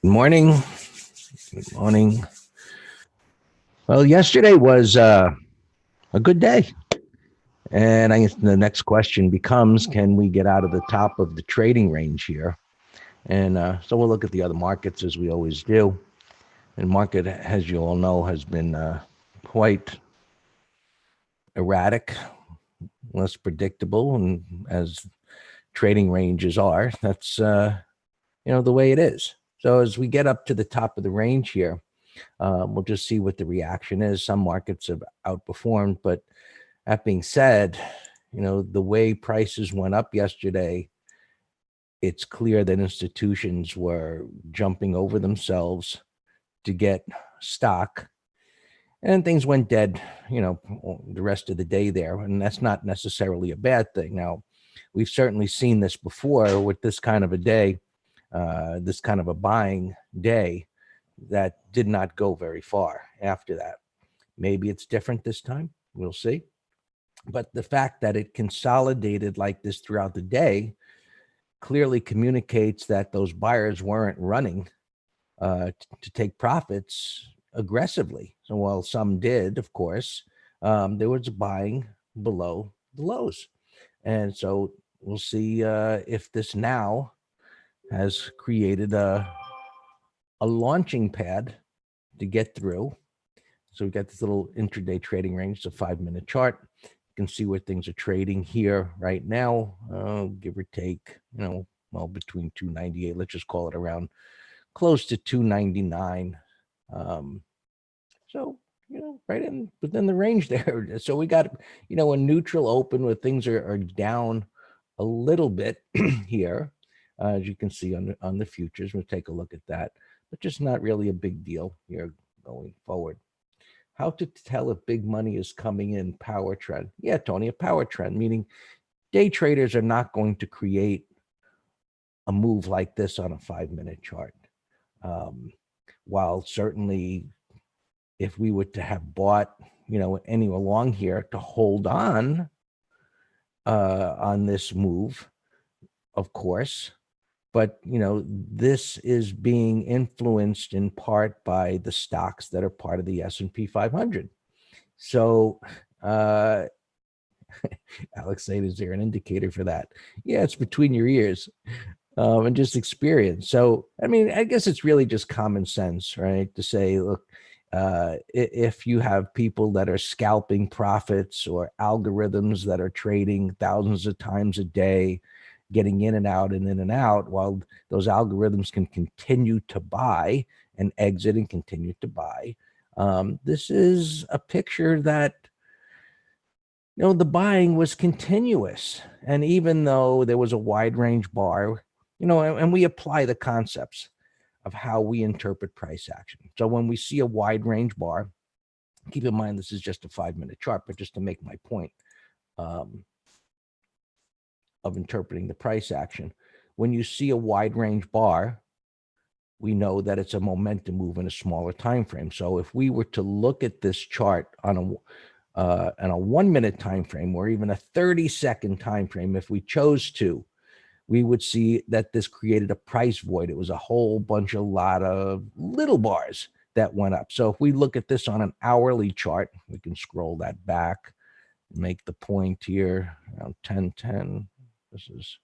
Good morning. Good morning. Well, yesterday was a good day. And I guess the next question becomes, can we get out of the top of the trading range here? And so we'll look at the other markets as we always do. And market, as you all know, has been quite erratic, less predictable, and as trading ranges are, that's the way it is. So as we get up to the top of the range here, we'll just see what the reaction is. Some markets have outperformed, but that being said, the way prices went up yesterday, it's clear that institutions were jumping over themselves to get stock, and things went dead, the rest of the day there. And that's not necessarily a bad thing. Now, we've certainly seen this before with this kind of a day, this kind of a buying day that did not go very far after that. Maybe it's different this time. We'll see. But the fact that it consolidated like this throughout the day clearly communicates that those buyers weren't running to take profits aggressively. So while some did, of course, there was buying below the lows. And so we'll see if this now has created a launching pad to get through. So we've got this little intraday trading range, it's a 5-minute chart. You can see where things are trading here right now, give or take, between 298. Let's just call it around close to 299. So, right within the range there. So we got, a neutral open where things are down a little bit here, as you can see on the futures. We'll take a look at that, but just not really a big deal here going forward. How to tell if big money is coming in? Power trend. Yeah, Tony, a power trend, meaning day traders are not going to create a move like this on a 5-minute chart. While certainly if we were to have bought, any along here to hold on this move, of course, but this is being influenced in part by the stocks that are part of the S&P 500. So Alex saying, is there an indicator for that? Yeah, it's between your ears and just experience. So I guess it's really just common sense, right, to say, look, if you have people that are scalping profits or algorithms that are trading thousands of times a day, getting in and out and in and out, while those algorithms can continue to buy and exit and continue to buy. This is a picture that, the buying was continuous. And even though there was a wide range bar, and we apply the concepts of how we interpret price action. So when we see a wide range bar, keep in mind, this is just a 5-minute chart, but just to make my point, of interpreting the price action. When you see a wide range bar, we know that it's a momentum move in a smaller time frame. So if we were to look at this chart on a 1-minute time frame or even a 30-second time frame, if we chose to, we would see that this created a price void. It was a whole lot of little bars that went up. So if we look at this on an hourly chart, we can scroll that back, make the point here around 10:10. This is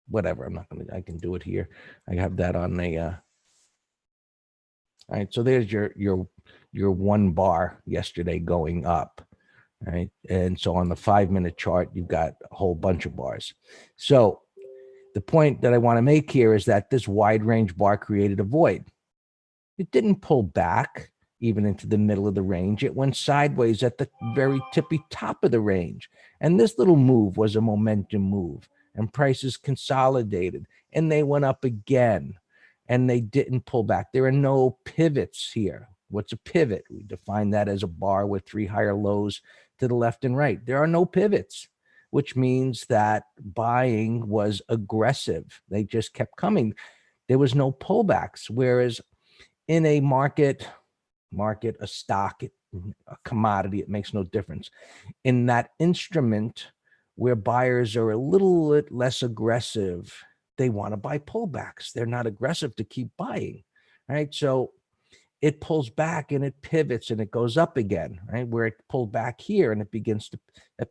whatever. I can do it here. I have that on a, all right. So there's your 1 bar yesterday going up, right? And so on the 5-minute chart, you've got a whole bunch of bars. So the point that I want to make here is that this wide range bar created a void. It didn't pull back even into the middle of the range. It went sideways at the very tippy top of the range. And this little move was a momentum move, and prices consolidated and they went up again and they didn't pull back. There are no pivots here. What's a pivot? We define that as a bar with 3 higher lows to the left and right. There are no pivots, which means that buying was aggressive. They just kept coming. There was no pullbacks. Whereas in a market, a stock, a commodity, it makes no difference. In that instrument where buyers are a little bit less aggressive, they want to buy pullbacks. They're not aggressive to keep buying, right? So it pulls back and it pivots and it goes up again, right? Where it pulled back here and it begins to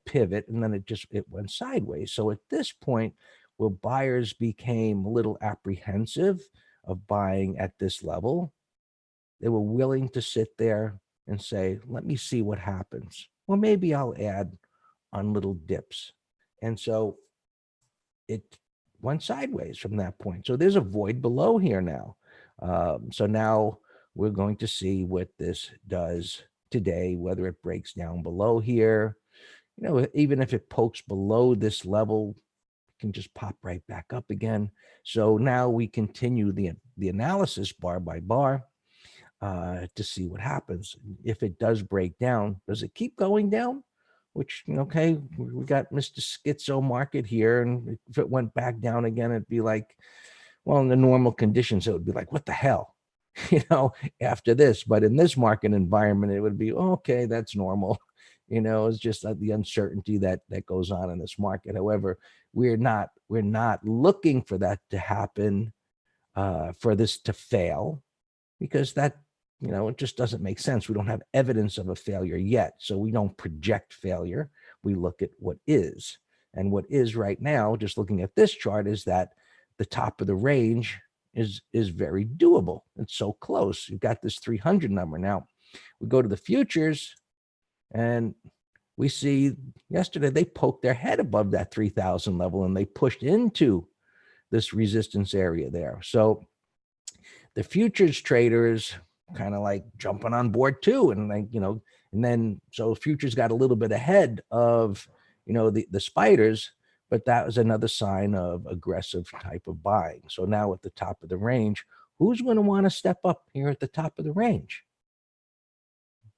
pivot, and then it went sideways. So at this point, where buyers became a little apprehensive of buying at this level, they were willing to sit there and say, let me see what happens. Well, maybe I'll add on little dips. And so it went sideways from that point. So there's a void below here now. So now we're going to see what this does today, whether it breaks down below here. You know, even if it pokes below this level, it can just pop right back up again. So now we continue the analysis bar by bar to see what happens. If it does break down, does it keep going down? Which, okay, we got Mr. Schizo market here. And if it went back down again, it'd be like, well, in the normal conditions, it would be like, what the hell, after this. But in this market environment, it would be, okay, that's normal. It's just the uncertainty that goes on in this market. However, we're not looking for that to happen, for this to fail, because that, it just doesn't make sense. We don't have evidence of a failure yet. So we don't project failure. We look at what is. And what is right now, just looking at this chart, is that the top of the range is very doable. It's so close. You've got this 300 number. Now, we go to the futures, and we see yesterday they poked their head above that 3,000 level, and they pushed into this resistance area there. So the futures traders kind of like jumping on board too. And like, and then so futures got a little bit ahead of, the spiders, but that was another sign of aggressive type of buying. So now at the top of the range, who's going to want to step up here at the top of the range?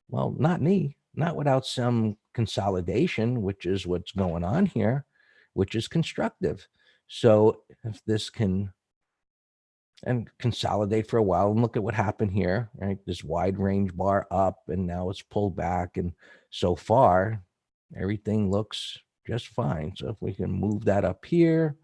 Well, not me, not without some consolidation, which is what's going on here, which is constructive. So if this can and consolidate for a while, and look at what happened here, right? This wide range bar up, and now it's pulled back. And so far, everything looks just fine. So if we can move that up here,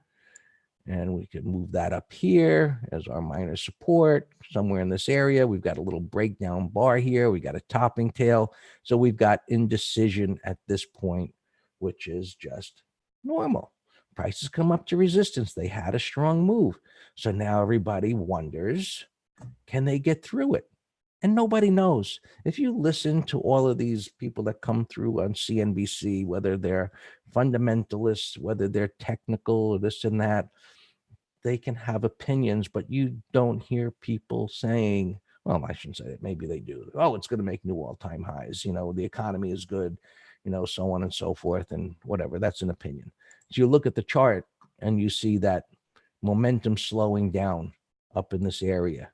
and we can move that up here as our minor support somewhere in this area. We've got a little breakdown bar here. We got a topping tail. So we've got indecision at this point, which is just normal. Prices come up to resistance. They had a strong move. So now everybody wonders, can they get through it? And nobody knows. If you listen to all of these people that come through on CNBC, whether they're fundamentalists, whether they're technical or this and that, they can have opinions, but you don't hear people saying, well, I shouldn't say it. Maybe they do. Oh, it's going to make new all-time highs. The economy is good, so on and so forth, and whatever. That's an opinion. So you look at the chart and you see that momentum slowing down up in this area.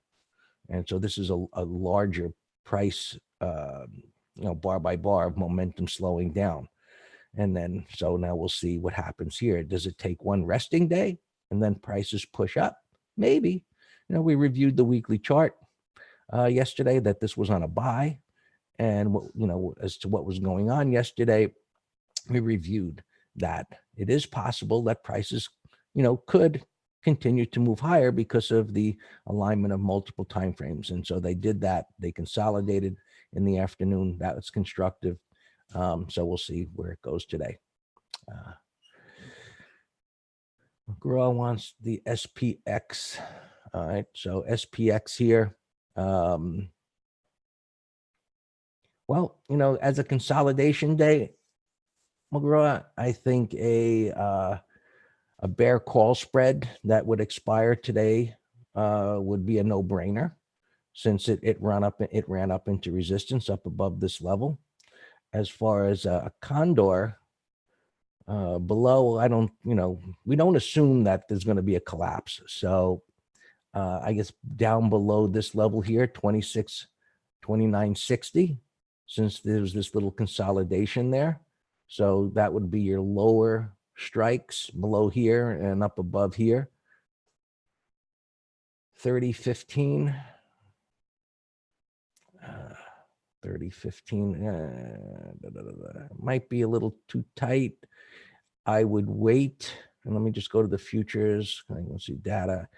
And so this is a larger price, bar by bar of momentum slowing down. And then, so now we'll see what happens here. Does it take one resting day and then prices push up? Maybe. We reviewed the weekly chart yesterday, that this was on a buy. And, as to what was going on yesterday, we reviewed that it is possible that prices, could continue to move higher because of the alignment of multiple timeframes. And so they did that. They consolidated in the afternoon. That was constructive. So we'll see where it goes today. McGraw wants the SPX. All right, so SPX here. Well, as a consolidation day, McGraw, I think a bear call spread that would expire today would be a no-brainer, since it ran up into resistance up above this level. As far as a condor below, I don't, we don't assume that there's going to be a collapse. So I guess down below this level here, 29.60, since there's this little consolidation there. So that would be your lower strikes below here and up above here. 30.15. 30.15 might be a little too tight. I would wait And let me just go to the futures. Let's see data.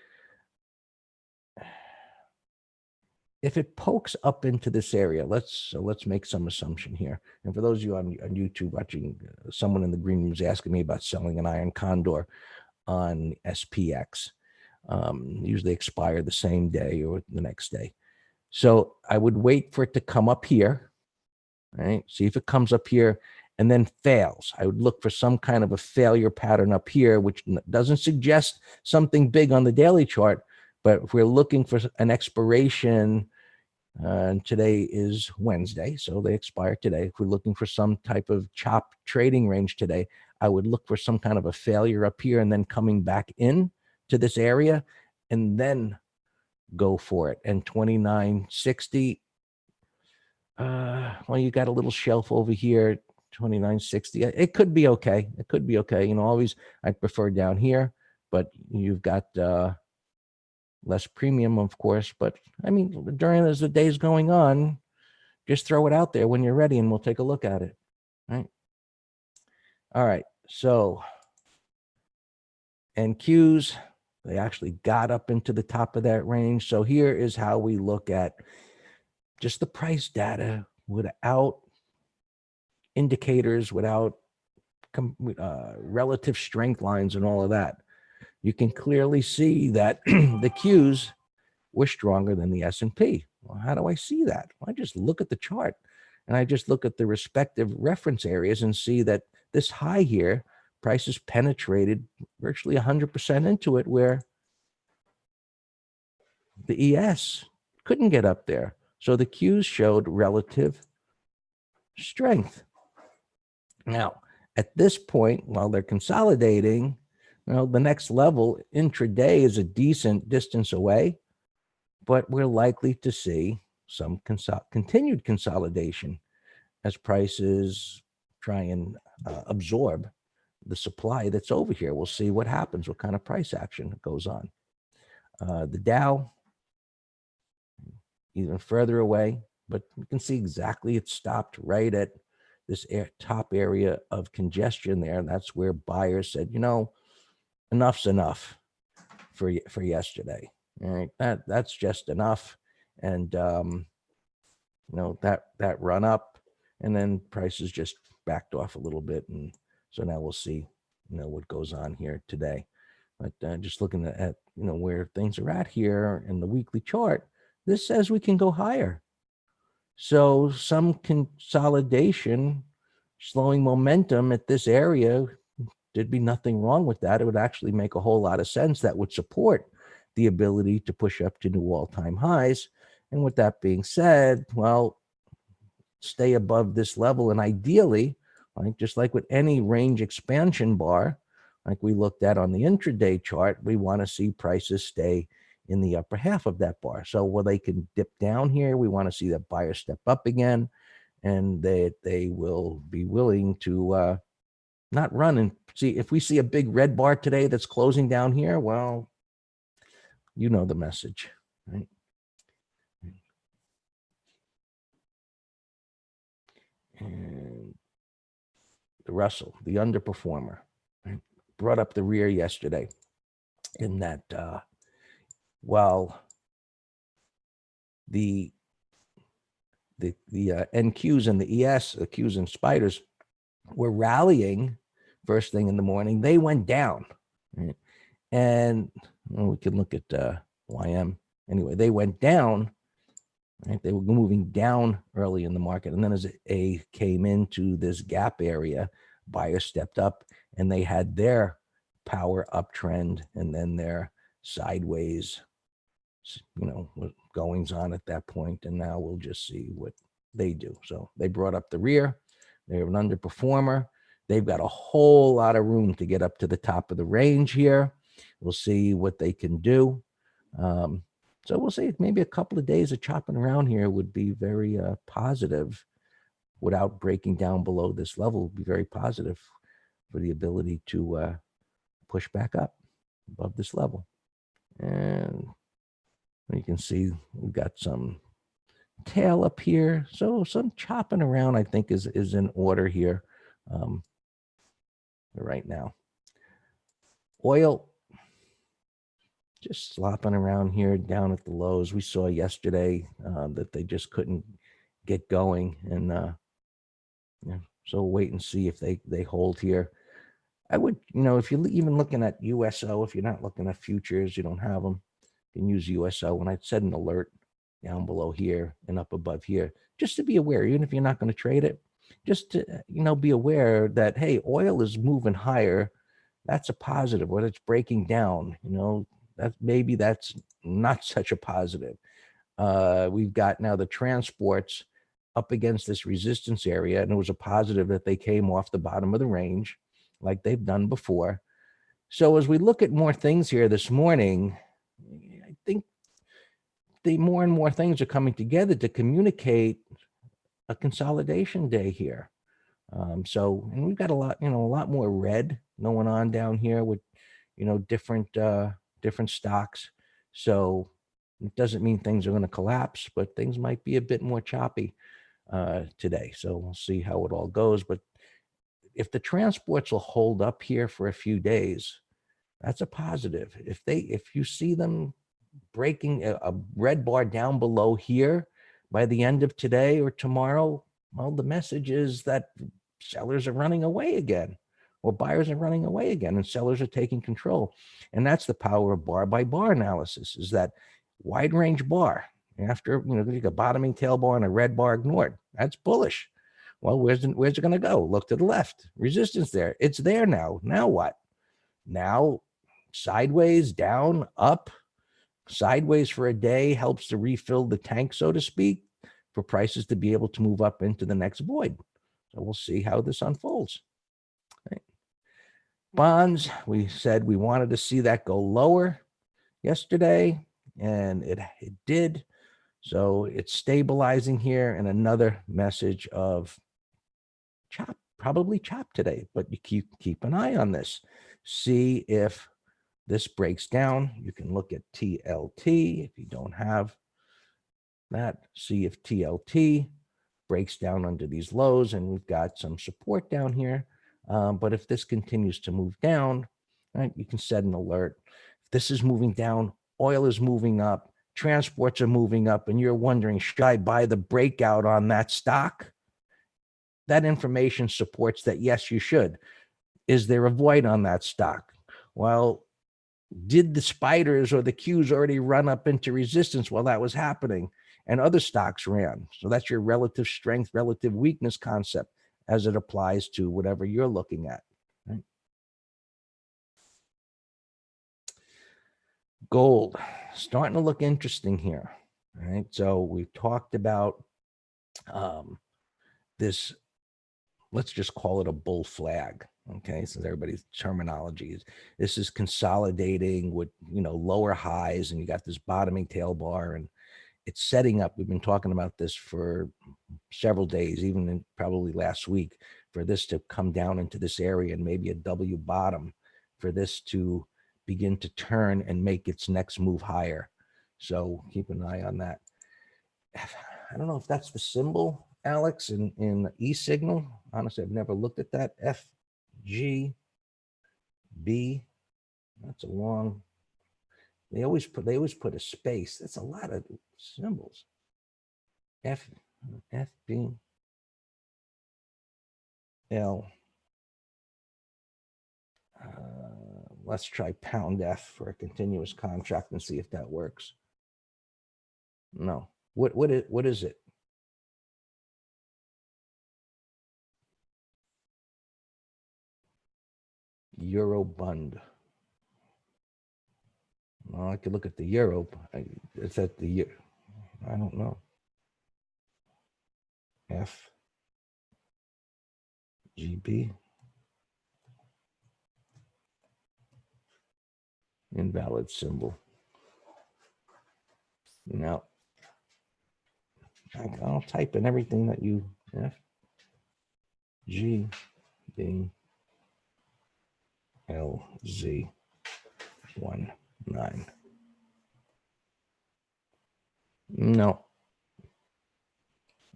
If it pokes up into this area, let's make some assumption here. And for those of you on YouTube watching, someone in the green room is asking me about selling an Iron Condor on SPX. Usually expire the same day or the next day. So I would wait for it to come up here, right? See if it comes up here and then fails. I would look for some kind of a failure pattern up here, which doesn't suggest something big on the daily chart. But if we're looking for an expiration, and today is Wednesday, so they expire today. If we're looking for some type of chop trading range today, I would look for some kind of a failure up here and then coming back in to this area and then go for it. And 29.60, well, you got a little shelf over here, 29.60. It could be okay. It could be okay. You know, always I'd prefer down here, but you've got less premium, of course. But I mean, as the day's going on, just throw it out there when you're ready and we'll take a look at it. Right. All right. So NQs, they actually got up into the top of that range. So here is how we look at just the price data without indicators, without relative strength lines and all of that. You can clearly see that the Qs were stronger than the S&P. Well, how do I see that? Well, I just look at the chart and I just look at the respective reference areas and see that this high here, prices penetrated virtually 100% into it, where the ES couldn't get up there. So the Qs showed relative strength. Now, at this point, while they're consolidating, well, the next level intraday is a decent distance away, but we're likely to see some continued consolidation as prices try and absorb the supply that's over here. We'll see what happens, what kind of price action goes on. The Dow, even further away, but you can see exactly it stopped right at this top area of congestion there. And that's where buyers said, you know, enough's enough for yesterday. All right, that's just enough. And you know, that run up, and then prices just backed off a little bit, and so now we'll see, you know, what goes on here today. But just looking at you know where things are at here in the weekly chart, this says we can go higher. So some consolidation, slowing momentum at this area, there'd be nothing wrong with that. It would actually make a whole lot of sense. That would support the ability to push up to new all-time highs. And with that being said, well, stay above this level. And ideally, like just like with any range expansion bar, like we looked at on the intraday chart, we want to see prices stay in the upper half of that bar. So where they can dip down here, we want to see that buyer step up again, and they will be willing to not run. And see, if we see a big red bar today that's closing down here, well, you know the message, right? And the Russell, the underperformer, right, brought up the rear yesterday in that while the NQs and the ES, the Qs and spiders, were rallying first thing in the morning, they went down. Right? And well, we can look at YM. Anyway, they went down. Right? They were moving down early in the market. And then as A came into this gap area, buyers stepped up and they had their power uptrend and then their sideways, you know, goings on at that point. And now we'll just see what they do. So they brought up the rear. They're an underperformer. They've got a whole lot of room to get up to the top of the range here. We'll see what they can do. So we'll see. Maybe a couple of days of chopping around here would be very positive without breaking down below this level. Would be very positive for the ability to push back up above this level. And you can see we've got some tail up here. So some chopping around, I think, is in order here right now. Oil just slopping around here down at the lows. We saw yesterday that they just couldn't get going, and yeah, so wait and see if they hold here. I would, if you're even looking at USO, if you're not looking at futures, you don't have them, you can use USO. When I set an alert down below here and up above here, just to be aware, even if you're not going to trade it, just to, be aware that, hey, oil is moving higher. That's a positive. When it's breaking down, that's not such a positive. We've got now the transports up against this resistance area, and it was a positive that they came off the bottom of the range like they've done before. So as we look at more things here this morning, I think the more and more things are coming together to communicate a consolidation day here. And we've got a lot more red going on down here with, different stocks. So it doesn't mean things are going to collapse, but things might be a bit more choppy today. So we'll see how it all goes. But if the transports will hold up here for a few days, that's a positive. If you see them breaking a red bar down below here by the end of today or tomorrow, well, the message is that sellers are running away again, or buyers are running away again, and sellers are taking control. And that's the power of bar by bar analysis, is that wide range bar after, you got bottoming tail bar and a red bar ignored. That's bullish. Well, where's it going to go? Look to the left. Resistance there. It's there now. Now what? Now sideways, down, up. Sideways for a day helps to refill the tank, so to speak, for prices to be able to move up into the next void. So we'll see how this unfolds. Right. Bonds, we said we wanted to see that go lower yesterday, and it did. So it's stabilizing here, and another message of probably chop today, but you keep an eye on this. See if this breaks down. You can look at TLT if you don't have that. See if TLT breaks down under these lows, and we've got some support down here. But if this continues to move down, right, you can set an alert. If this is moving down, oil is moving up, transports are moving up, and you're wondering, should I buy the breakout on that stock? That information supports that, yes, you should. Is there a void on that stock? Well, did the spiders or the Qs already run up into resistance while that was happening? And other stocks ran. So that's your relative strength, relative weakness concept as it applies to whatever you're looking at. Right? Gold, starting to look interesting here. Right? So we've talked about this, let's just call it a bull flag. Okay, so everybody's terminology is, this is consolidating with, lower highs, and you got this bottoming tail bar, and it's setting up. We've been talking about this for several days, even in probably last week, for this to come down into this area and maybe a W bottom, for this to begin to turn and make its next move higher. So keep an eye on that. I don't know if that's the symbol, Alex, in E-signal. Honestly, I've never looked at that. FGB. That's a long. They always put a space. That's a lot of symbols. FB L. Let's try pound F for a continuous contract and see if that works. No. What is it? Eurobund. Well, I could look at the euro. It's at the year. I don't know. FGB. Invalid symbol. No. I'll type in everything that you FGB LZ 19. No.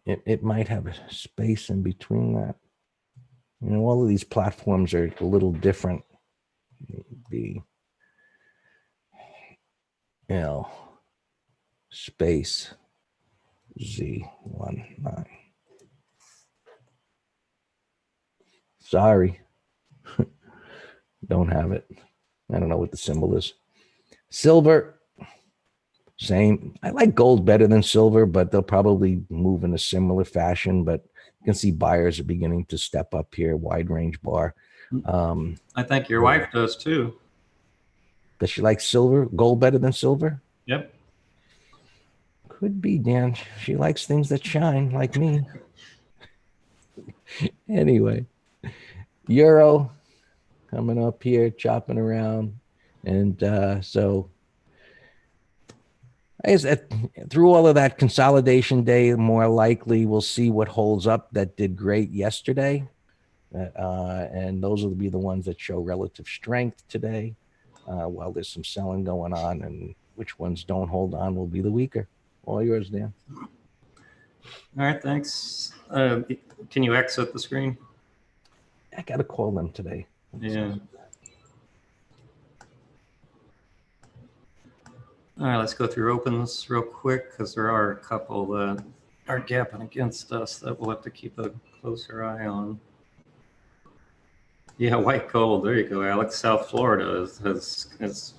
It might have a space in between that. All of these platforms are a little different. be L space Z19. Sorry, don't have it. I don't know what the symbol is. Silver, same. I like gold better than silver, but they'll probably move in a similar fashion. But you can see buyers are beginning to step up here. Wide range bar. I think your wife does too. Does she like silver, gold better than silver? Yep. Could be, Dan. She likes things that shine, like me. Anyway, euro coming up here, chopping around, and so I guess through all of that consolidation day, more likely we'll see what holds up that did great yesterday, and those will be the ones that show relative strength today. While there's some selling going on, and which ones don't hold on will be the weaker. All yours, Dan. All right, thanks. Can you exit the screen? I got to call them today. Yeah. All right, let's go through opens real quick because there are a couple that are gapping against us that we'll have to keep a closer eye on. Yeah, white gold. There you go, Alex. South Florida is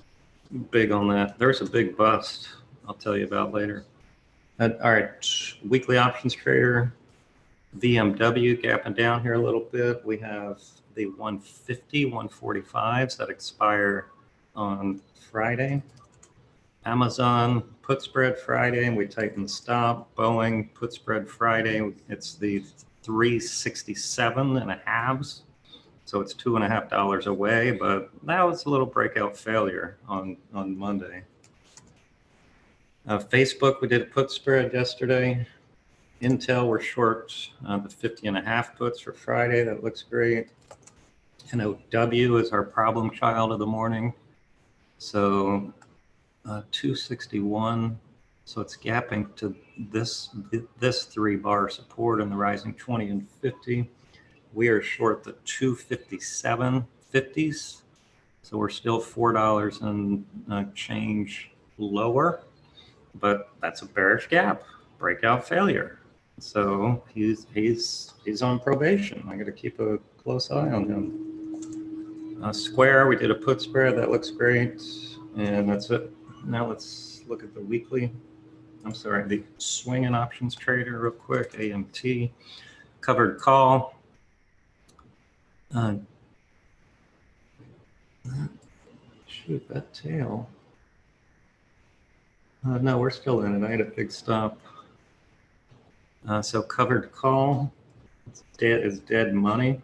big on that. There's a big bust I'll tell you about later. All right, weekly options trader, VMW gapping down here a little bit. We have the 150, 145s that expire on Friday. Amazon put spread Friday, and we tighten the stop. Boeing put spread Friday. It's the 367 and a halves. So it's $2.50 away, but that was a little breakout failure on Monday. Facebook, we did a put spread yesterday. Intel, we're short the 50 and a half puts for Friday. That looks great. NOW is our problem child of the morning. So 261. So it's gapping to this 3-bar support in the rising 20 and 50. We are short the 257.50s. So we're still $4 and change lower, but that's a bearish gap, breakout failure. So he's on probation. I got to keep a close eye on him. Square, we did a put spread. That looks great. And that's it. Now let's look at the weekly. I'm sorry, the swing and options trader real quick. AMT, covered call. Shoot, that tail. No, we're still in it. I had a big stop. So covered call, is dead money,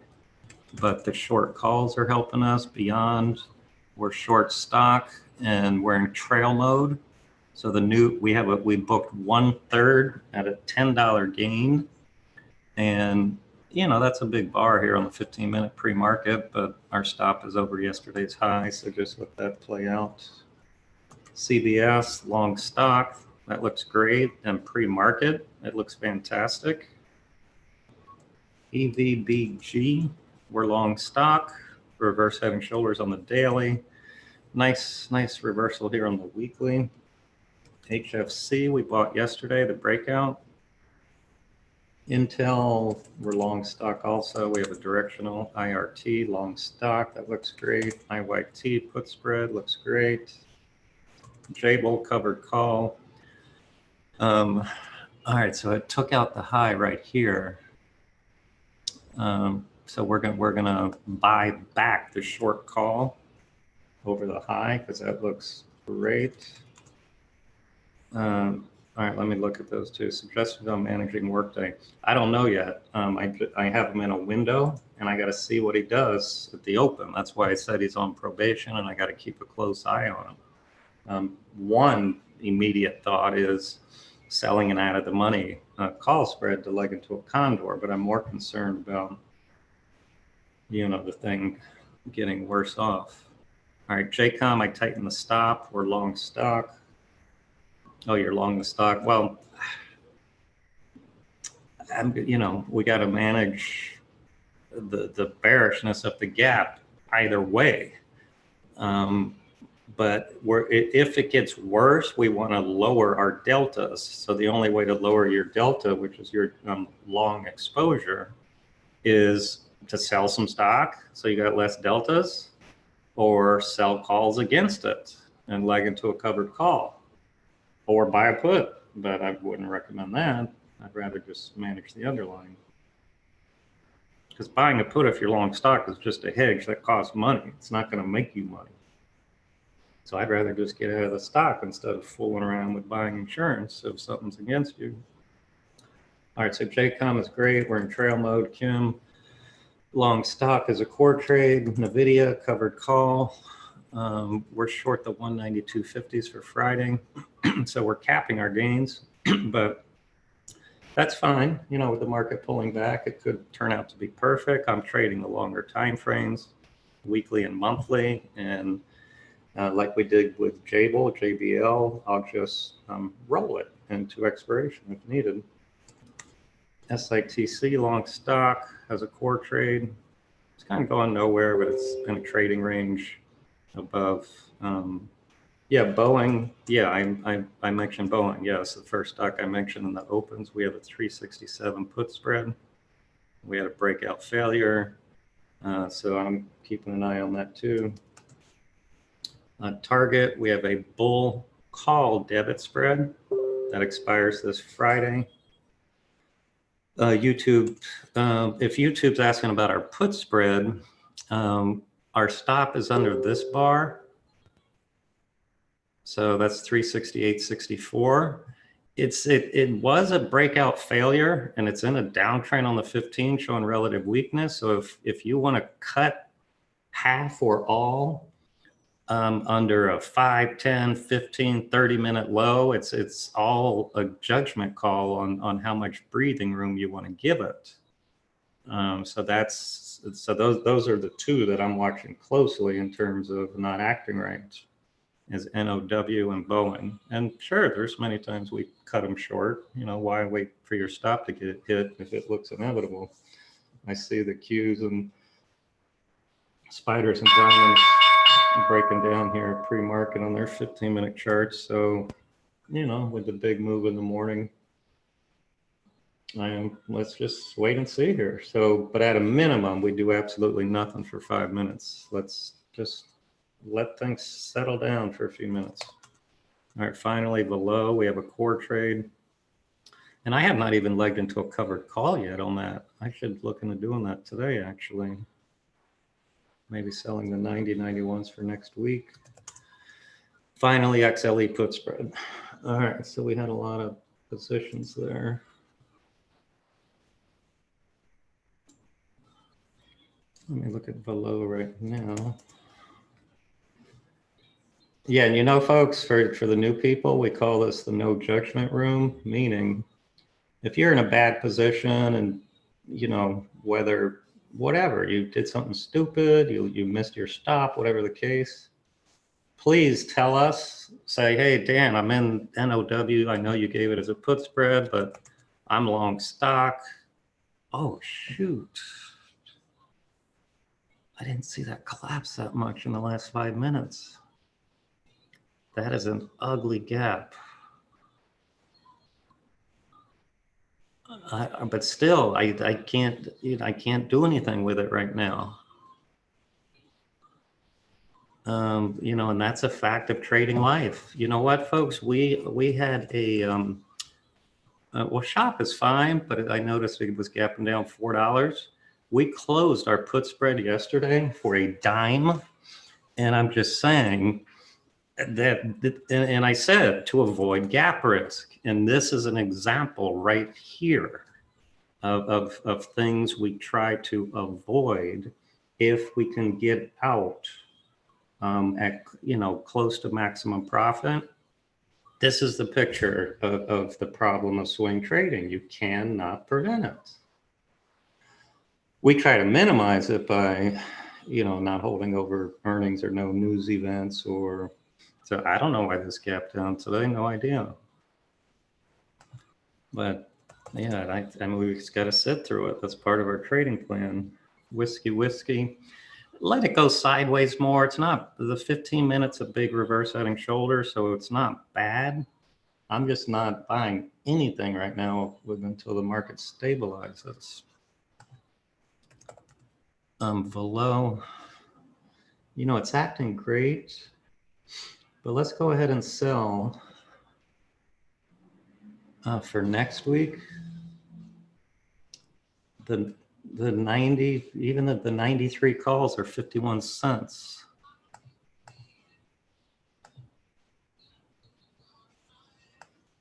but the short calls are helping us beyond. We're short stock and we're in trail mode. So we booked 1/3 at a $10 gain. And that's a big bar here on the 15-minute pre-market, but our stop is over yesterday's high. So just let that play out. CBS, long stock, that looks great. And pre-market, it looks fantastic. EVBG, we're long stock, reverse head and shoulders on the daily. Nice reversal here on the weekly. HFC, we bought yesterday, the breakout. Intel, we're long stock also. We have a directional IRT, long stock, that looks great. IYT, put spread, looks great. Jable, covered call. All right, so it took out the high right here. So we're gonna buy back the short call over the high because that looks great. All right, let me look at those two. Suggestions on managing workday. I don't know yet. I have him in a window, and I got to see what he does at the open. That's why I said he's on probation, and I got to keep a close eye on him. One immediate thought is selling an out of the money call spread to leg into a condor, but I'm more concerned about the thing getting worse off. All right, JCOM, I tighten the stop. We're long stock. Oh, you're long the stock. Well, we got to manage the bearishness of the gap either way. But if it gets worse, we want to lower our deltas. So the only way to lower your delta, which is your long exposure, is to sell some stock so you got less deltas, or sell calls against it and leg into a covered call, or buy a put. But I wouldn't recommend that. I'd rather just manage the underlying. Because buying a put if you're long stock is just a hedge that costs money. It's not going to make you money. So I'd rather just get out of the stock instead of fooling around with buying insurance if something's against you. All right, so JCOM is great. We're in trail mode. Kim, long stock is a core trade. NVIDIA, covered call. We're short the 192.50s for Friday. So we're capping our gains, but that's fine. You know, with the market pulling back, it could turn out to be perfect. I'm trading the longer time frames, weekly and monthly, and like we did with JBL, I'll just roll it into expiration if needed. SITC long stock has a core trade. It's kind of going nowhere, but it's in a trading range above. Yeah, Boeing. Yeah, I mentioned Boeing. Yes, the first stock I mentioned in the opens. We have a 367 put spread. We had a breakout failure, so I'm keeping an eye on that too. Target, we have a bull call debit spread that expires this Friday. YouTube, if YouTube's asking about our put spread, our stop is under this bar. So that's 368.64. It was a breakout failure, and it's in a downtrend on the 15 showing relative weakness. So if you want to cut half or all under a 5, 10, 15, 30-minute low, it's all a judgment call on how much breathing room you want to give it. So those are the two that I'm watching closely in terms of not acting right, is NOW and Boeing. And sure, there's many times we cut them short. You know, why wait for your stop to get hit if it looks inevitable? I see the Qs and spiders and diamonds breaking down here pre-market on their 15-minute charts. So, you know, with the big move in the morning, let's just wait and see here. So, but at a minimum, we do absolutely nothing for 5 minutes. Let's just let things settle down for a few minutes. All right, finally below, we have a core trade. And I have not even legged into a covered call yet on that. I should look into doing that today, actually. Maybe selling the 90, 91s for next week. Finally, XLE put spread. All right, so we had a lot of positions there. Let me look at below right now. Yeah, and you know, folks, for the new people, we call this the no judgment room, meaning if you're in a bad position and, you know, whatever, you did something stupid, you missed your stop, whatever the case, please tell us, say, hey, Dan, I'm in NOW. I know you gave it as a put spread, but I'm long stock. Oh, shoot. I didn't see that collapse that much in the last 5 minutes. That is an ugly gap. But still, I can't do anything with it right now. You know, and that's a fact of trading life. You know what, folks? We had a well, shop is fine, but I noticed it was gapping down $4. We closed our put spread yesterday for a dime, and I'm just saying that, and I said to avoid gap risk, and this is an example right here of things we try to avoid if we can get out at, you know, close to maximum profit. This is the picture of the problem of swing trading. You cannot prevent it. We try to minimize it by, you know, not holding over earnings or no news events, or, so I don't know why this gapped down today, no idea. But yeah, I mean, we just got to sit through it. That's part of our trading plan. Whiskey. let it go sideways more. It's not, the 15 minutes a big reverse heading shoulder, so it's not bad. I'm just not buying anything right now until the market stabilizes. Below, you know, it's acting great, but let's go ahead and sell for next week. The 90, even the 93 calls are 51 cents.